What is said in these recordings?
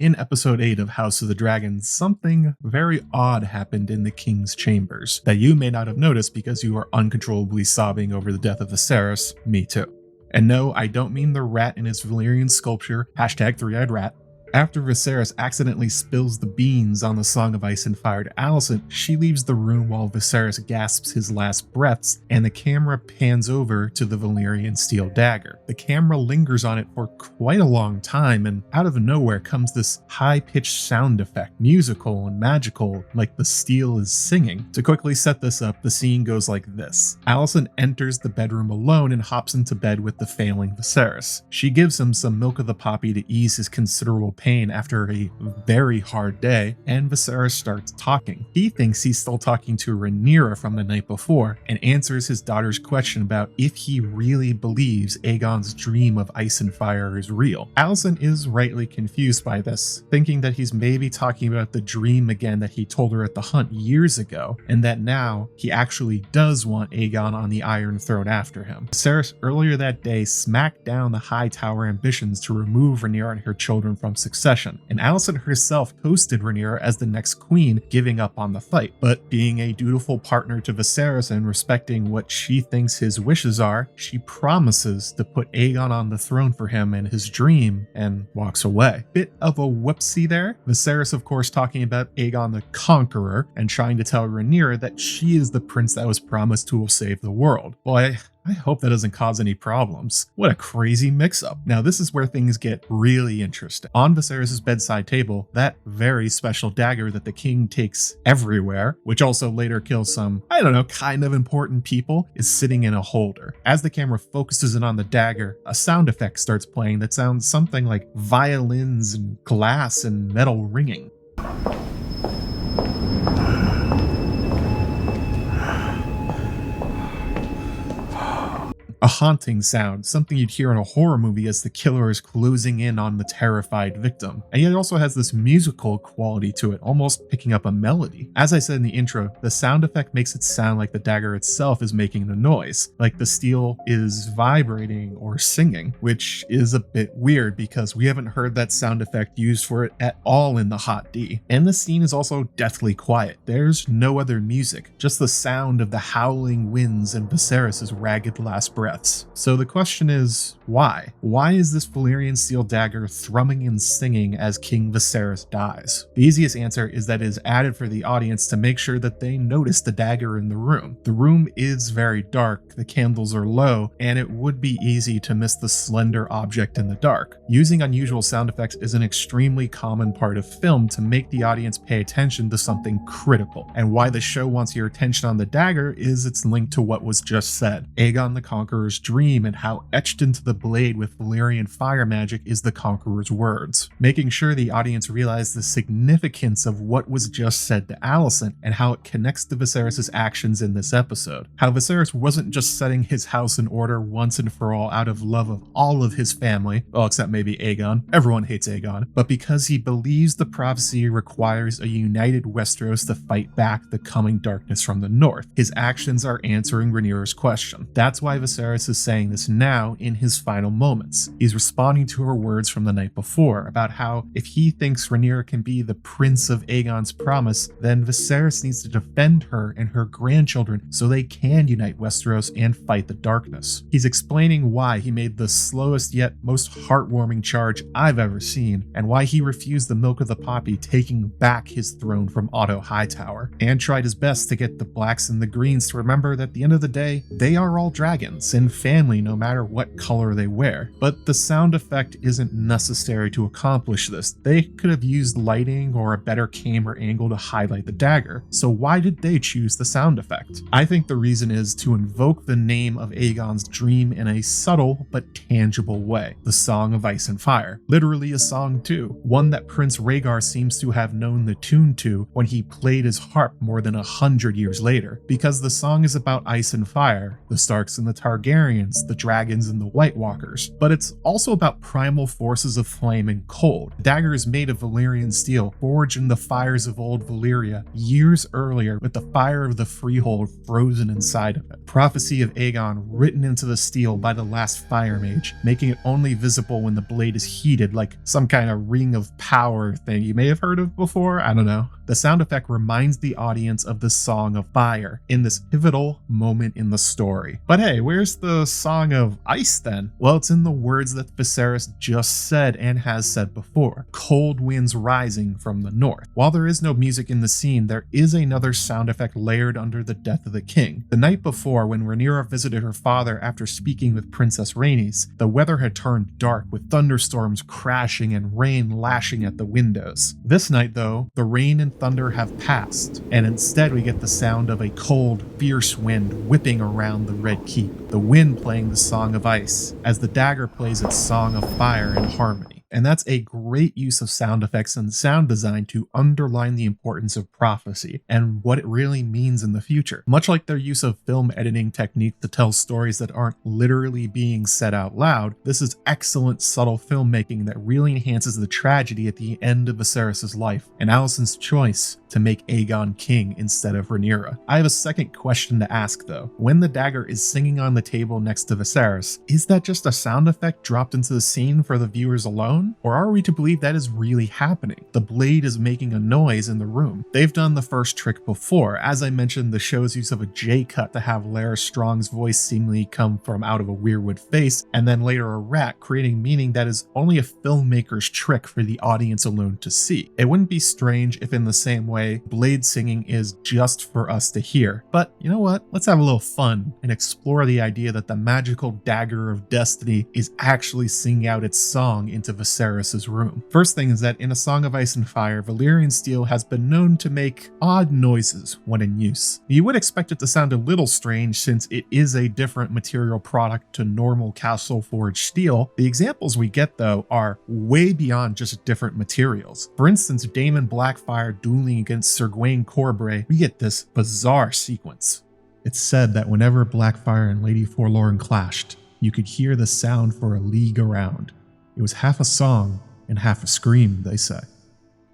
In episode 8 of House of the Dragon, something very odd happened in the king's chambers that you may not have noticed because you are uncontrollably sobbing over the death of Viserys. Me too. And no, I don't mean the rat in his Valyrian sculpture, #3-eyed rat. After Viserys accidentally spills the beans on the Song of Ice and Fire to Alicent, she leaves the room while Viserys gasps his last breaths, and the camera pans over to the Valyrian Steel dagger. The camera lingers on it for quite a long time, and out of nowhere comes this high-pitched sound effect, musical and magical, like the steel is singing. To quickly set this up, the scene goes like this. Alicent enters the bedroom alone and hops into bed with the failing Viserys. She gives him some milk of the poppy to ease his considerable pain after a very hard day, and Viserys starts talking. He thinks he's still talking to Rhaenyra from the night before, and answers his daughter's question about if he really believes Aegon's dream of ice and fire is real. Alicent is rightly confused by this, thinking that he's maybe talking about the dream again that he told her at the hunt years ago, and that now he actually does want Aegon on the Iron Throne after him. Viserys earlier that day smacked down the High Tower ambitions to remove Rhaenyra and her children from succession, and Alicent herself toasted Rhaenyra as the next queen, giving up on the fight. But being a dutiful partner to Viserys and respecting what she thinks his wishes are, she promises to put Aegon on the throne for him and his dream, and walks away. Bit of a whoopsie there. Viserys, of course, talking about Aegon the Conqueror and trying to tell Rhaenyra that she is the prince that was promised who will save the world. Boy, I hope that doesn't cause any problems. What a crazy mix-up. Now this is where things get really interesting. On Viserys' bedside table, that very special dagger that the king takes everywhere, which also later kills some, I don't know, kind of important people, is sitting in a holder. As the camera focuses in on the dagger, a sound effect starts playing that sounds something like violins and glass and metal ringing. A haunting sound, something you'd hear in a horror movie as the killer is closing in on the terrified victim. And yet it also has this musical quality to it, almost picking up a melody. As I said in the intro, the sound effect makes it sound like the dagger itself is making the noise, like the steel is vibrating or singing, which is a bit weird because we haven't heard that sound effect used for it at all in the Hot D. And the scene is also deathly quiet. There's no other music, just the sound of the howling winds and Viserys' ragged last breath. So the question is, why? Why is this Valyrian Steel dagger thrumming and singing as King Viserys dies? The easiest answer is that it is added for the audience to make sure that they notice the dagger in the room. The room is very dark, the candles are low, and it would be easy to miss the slender object in the dark. Using unusual sound effects is an extremely common part of film to make the audience pay attention to something critical. And why the show wants your attention on the dagger is it's linked to what was just said. Aegon the Conqueror's dream and how etched into the blade with Valyrian fire magic is the Conqueror's words, making sure the audience realize the significance of what was just said to Alicent and how it connects to Viserys' actions in this episode. How Viserys wasn't just setting his house in order once and for all out of love of all of his family, well, except maybe Aegon. Everyone hates Aegon, but because he believes the prophecy requires a united Westeros to fight back the coming darkness from the north. His actions are answering Rhaenyra's question. That's why Viserys is saying this now in his final moments. He's responding to her words from the night before about how if he thinks Rhaenyra can be the prince of Aegon's promise, then Viserys needs to defend her and her grandchildren so they can unite Westeros and fight the darkness. He's explaining why he made the slowest yet most heartwarming charge I've ever seen, and why he refused the milk of the poppy, taking back his throne from Otto Hightower, and tried his best to get the blacks and the greens to remember that at the end of the day, they are all dragons and family no matter what color they wear. But the sound effect isn't necessary to accomplish this. They could have used lighting or a better camera angle to highlight the dagger. So why did they choose the sound effect? I think the reason is to invoke the name of Aegon's dream in a subtle but tangible way. The Song of Ice and Fire. Literally a song too. One that Prince Rhaegar seems to have known the tune to when he played his harp more than 100 years later. Because the song is about ice and fire, the Starks and the Targaryens Targaryens, the dragons, and the White Walkers, but it's also about primal forces of flame and cold. The dagger is made of Valyrian steel, forged in the fires of old Valyria years earlier, with the fire of the Freehold frozen inside of it. Prophecy of Aegon written into the steel by the last fire mage, making it only visible when the blade is heated, like some kind of ring of power thing you may have heard of before. I don't know. The sound effect reminds the audience of the Song of Fire in this pivotal moment in the story. But hey, where's the Song of Ice then? Well, it's in the words that Viserys just said and has said before. Cold winds rising from the north. While there is no music in the scene, there is another sound effect layered under the death of the king. The night before, when Rhaenyra visited her father after speaking with Princess Rhaenys, the weather had turned dark with thunderstorms crashing and rain lashing at the windows. This night though, the rain and thunder have passed, and instead we get the sound of a cold, fierce wind whipping around the Red Keep, the wind playing the Song of Ice, as the dagger plays its Song of Fire in harmony. And that's a great use of sound effects and sound design to underline the importance of prophecy and what it really means in the future. Much like their use of film editing technique to tell stories that aren't literally being said out loud, this is excellent subtle filmmaking that really enhances the tragedy at the end of Viserys' life and Alicent's choice to make Aegon king instead of Rhaenyra. I have a second question to ask though. When the dagger is singing on the table next to Viserys, is that just a sound effect dropped into the scene for the viewers alone? Or are we to believe that is really happening? The blade is making a noise in the room. They've done the first trick before. As I mentioned, the show's use of a J-cut to have Lara Strong's voice seemingly come from out of a weirwood face, and then later a rat, creating meaning that is only a filmmaker's trick for the audience alone to see. It wouldn't be strange if in the same way, blade singing is just for us to hear. But you know what? Let's have a little fun and explore the idea that the magical dagger of destiny is actually singing out its song into Viserys' room. First thing is that in A Song of Ice and Fire, Valyrian steel has been known to make odd noises when in use. You would expect it to sound a little strange since it is a different material product to normal castle forged steel. The examples we get though are way beyond just different materials. For instance, Daemon Blackfire dueling against Sir Gawain Corbray, we get this bizarre sequence. It's said that whenever Blackfire and Lady Forlorn clashed, you could hear the sound for a league around. It was half a song and half a scream, they say.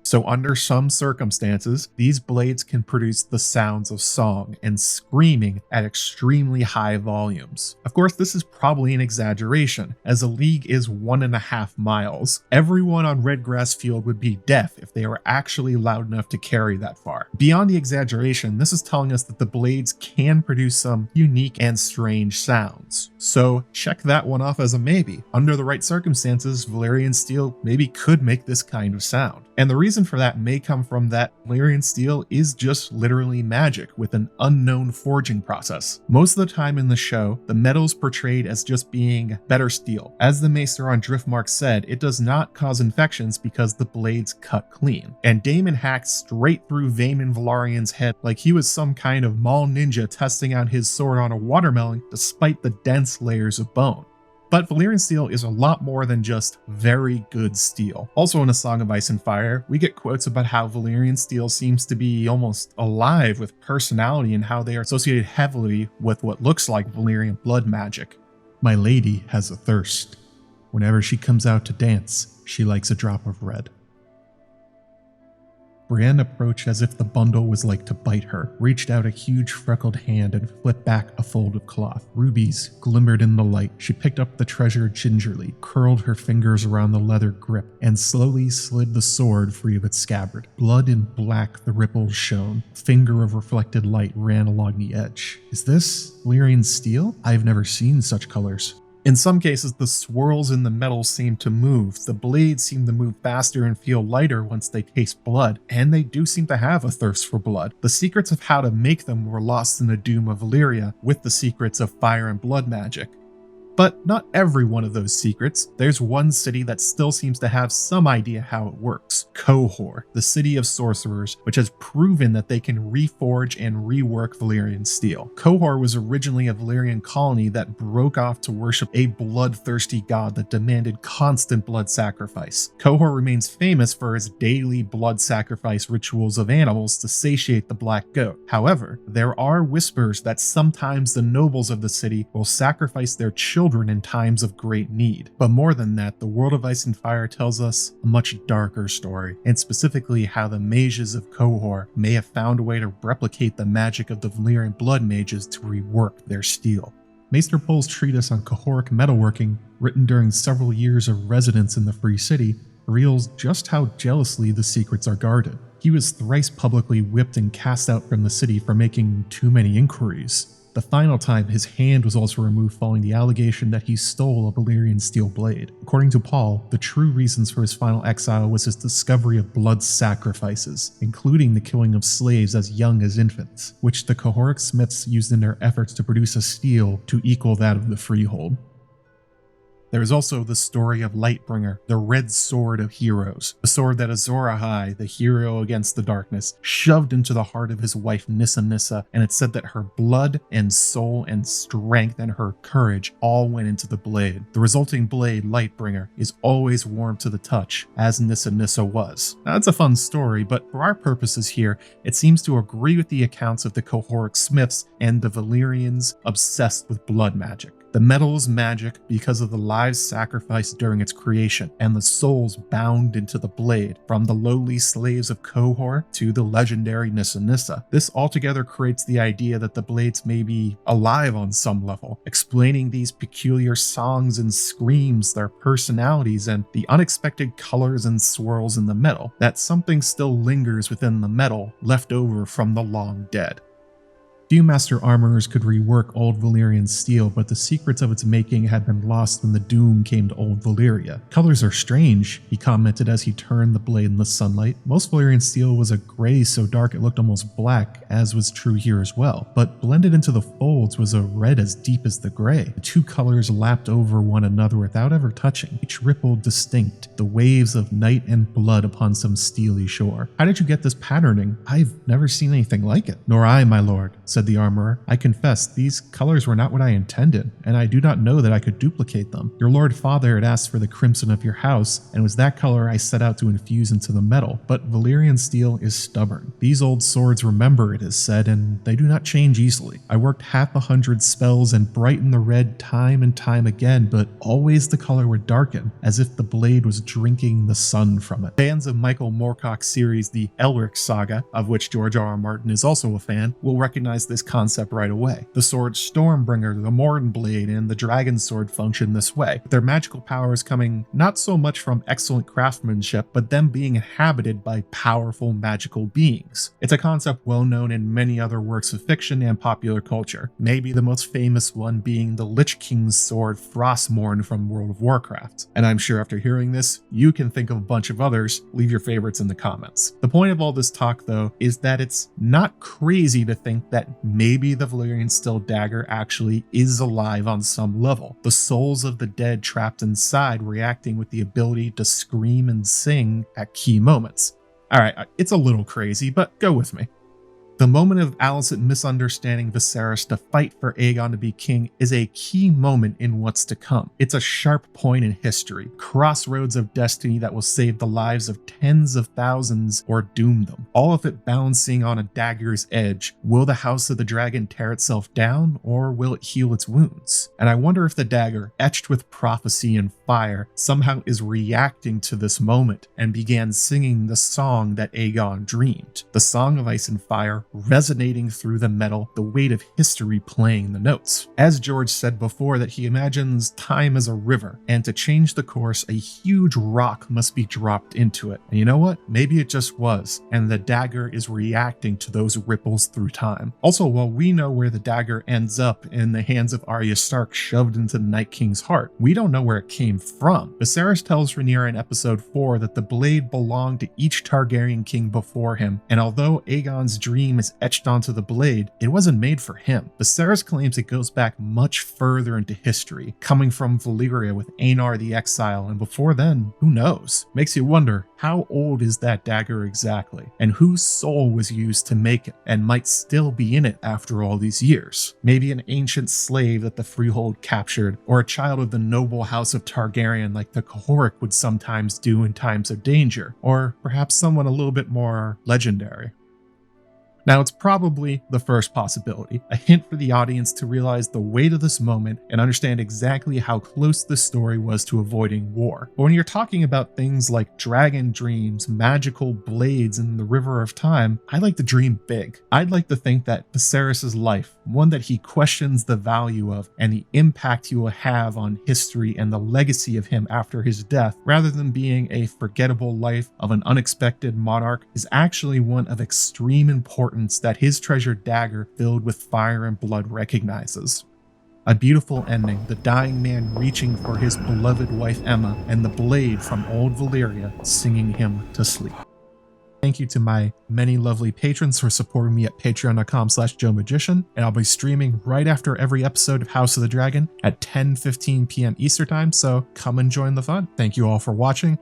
So under some circumstances, these blades can produce the sounds of song and screaming at extremely high volumes. Of course, this is probably an exaggeration, as a league is 1.5 miles. Everyone on Redgrass Field would be deaf if they were actually loud enough to carry that far. Beyond the exaggeration, this is telling us that the blades can produce some unique and strange sounds. So check that one off as a maybe. Under the right circumstances, Valyrian steel maybe could make this kind of sound. And the reason for that may come from that Valyrian steel is just literally magic with an unknown forging process. Most of the time in the show, the metal is portrayed as just being better steel. As the Maester on Driftmark said, it does not cause infections because the blades cut clean. And Daemon hacked straight through Vaemon Velarion's head like he was some kind of mall ninja testing out his sword on a watermelon despite the dense layers of bone. But Valyrian steel is a lot more than just very good steel. Also in A Song of Ice and Fire, we get quotes about how Valyrian steel seems to be almost alive with personality and how they are associated heavily with what looks like Valyrian blood magic. My lady has a thirst. Whenever she comes out to dance, she likes a drop of red. Brienne approached as if the bundle was like to bite her, reached out a huge freckled hand and flipped back a fold of cloth. Rubies glimmered in the light. She picked up the treasure gingerly, curled her fingers around the leather grip, and slowly slid the sword free of its scabbard. Blood and black the ripples shone. A finger of reflected light ran along the edge. Is this Valyrian steel? I've never seen such colors. In some cases, the swirls in the metal seem to move. The blades seem to move faster and feel lighter once they taste blood, and they do seem to have a thirst for blood. The secrets of how to make them were lost in the doom of Valyria with the secrets of fire and blood magic. But not every one of those secrets. There's one city that still seems to have some idea how it works. Qohor, the city of sorcerers, which has proven that they can reforge and rework Valyrian steel. Qohor was originally a Valyrian colony that broke off to worship a bloodthirsty god that demanded constant blood sacrifice. Qohor remains famous for its daily blood sacrifice rituals of animals to satiate the black goat. However, there are whispers that sometimes the nobles of the city will sacrifice their children in times of great need. But more than that, the world of Ice and Fire tells us a much darker story, and specifically how the mages of Qohor may have found a way to replicate the magic of the Valyrian blood mages to rework their steel. Maester Pohl's treatise on Qohoric metalworking, written during several years of residence in the Free City, reveals just how jealously the secrets are guarded. He was thrice publicly whipped and cast out from the city for making too many inquiries. The final time, his hand was also removed following the allegation that he stole a Valyrian steel blade. According to Paul, the true reasons for his final exile was his discovery of blood sacrifices, including the killing of slaves as young as infants, which the Qohoric smiths used in their efforts to produce a steel to equal that of the freehold. There is also the story of Lightbringer, the red sword of heroes, the sword that Azor Ahai, the hero against the darkness, shoved into the heart of his wife Nissa, and it's said that her blood and soul and strength and her courage all went into the blade. The resulting blade, Lightbringer, is always warm to the touch, as Nissa was. Now, that's a fun story, but for our purposes here, it seems to agree with the accounts of the Qohoric smiths and the Valyrians obsessed with blood magic. The metal is magic because of the lives sacrificed during its creation, and the souls bound into the blade, from the lowly slaves of Qohor to the legendary Nissa. This altogether creates the idea that the blades may be alive on some level, explaining these peculiar songs and screams, their personalities, and the unexpected colors and swirls in the metal, that something still lingers within the metal left over from the long dead. Few master armorers could rework old Valyrian steel, but the secrets of its making had been lost when the doom came to old Valyria. "Colors are strange," he commented as he turned the blade in the sunlight. Most Valyrian steel was a gray so dark it looked almost black, as was true here as well, but blended into the folds was a red as deep as the gray. The two colors lapped over one another without ever touching, each ripple distinct, the waves of night and blood upon some steely shore. "How did you get this patterning? I've never seen anything like it." "Nor I, my lord," said the armorer. "I confess, these colors were not what I intended, and I do not know that I could duplicate them. Your lord father had asked for the crimson of your house, and it was that color I set out to infuse into the metal, but Valyrian steel is stubborn. These old swords remember, it is said, and they do not change easily. I worked 100 spells and brightened the red time and time again, but always the color would darken, as if the blade was drinking the sun from it." Fans of Michael Moorcock's series The Elric Saga, of which George R.R. Martin is also a fan, will recognize this concept right away. The sword Stormbringer, the Morn Blade, and the Dragon Sword function this way, with their magical powers coming not so much from excellent craftsmanship, but them being inhabited by powerful magical beings. It's a concept well known in many other works of fiction and popular culture, maybe the most famous one being the Lich King's sword Frostmourne from World of Warcraft. And I'm sure after hearing this, you can think of a bunch of others. Leave your favorites in the comments. The point of all this talk, though, is that it's not crazy to think that maybe the Valyrian Steel dagger actually is alive on some level. The souls of the dead trapped inside reacting with the ability to scream and sing at key moments. Alright, it's a little crazy, but go with me. The moment of Alicent misunderstanding Viserys to fight for Aegon to be king is a key moment in what's to come. It's a sharp point in history, crossroads of destiny that will save the lives of tens of thousands or doom them. All of it balancing on a dagger's edge. Will the House of the Dragon tear itself down, or will it heal its wounds? And I wonder if the dagger, etched with prophecy and fire, somehow is reacting to this moment and began singing the song that Aegon dreamed. The Song of Ice and Fire, resonating through the metal, the weight of history playing the notes. As George said before, that he imagines time as a river, and to change the course, a huge rock must be dropped into it. And you know what? Maybe it just was, and the dagger is reacting to those ripples through time. Also, while we know where the dagger ends up in the hands of Arya Stark shoved into the Night King's heart, we don't know where it came from. Viserys tells Rhaenyra in episode 4 that the blade belonged to each Targaryen king before him, and although Aegon's dream is etched onto the blade, it wasn't made for him. Viserys claims it goes back much further into history, coming from Valyria with Aenar the Exile, and before then, who knows? Makes you wonder, how old is that dagger exactly? And whose soul was used to make it, and might still be in it after all these years? Maybe an ancient slave that the Freehold captured, or a child of the noble house of Targaryen like the Qohor would sometimes do in times of danger, or perhaps someone a little bit more legendary. Now, it's probably the first possibility, a hint for the audience to realize the weight of this moment and understand exactly how close this story was to avoiding war. But when you're talking about things like dragon dreams, magical blades, and the River of Time, I like to dream big. I'd like to think that Viserys' life, one that he questions the value of and the impact he will have on history and the legacy of him after his death, rather than being a forgettable life of an unexpected monarch, is actually one of extreme importance that his treasured dagger filled with fire and blood recognizes. A beautiful ending, the dying man reaching for his beloved wife Emma, and the blade from old Valyria singing him to sleep. Thank you to my many lovely patrons for supporting me at patreon.com/JoeMagician, and I'll be streaming right after every episode of House of the Dragon at 10:15 p.m. Eastern Time, so come and join the fun. Thank you all for watching,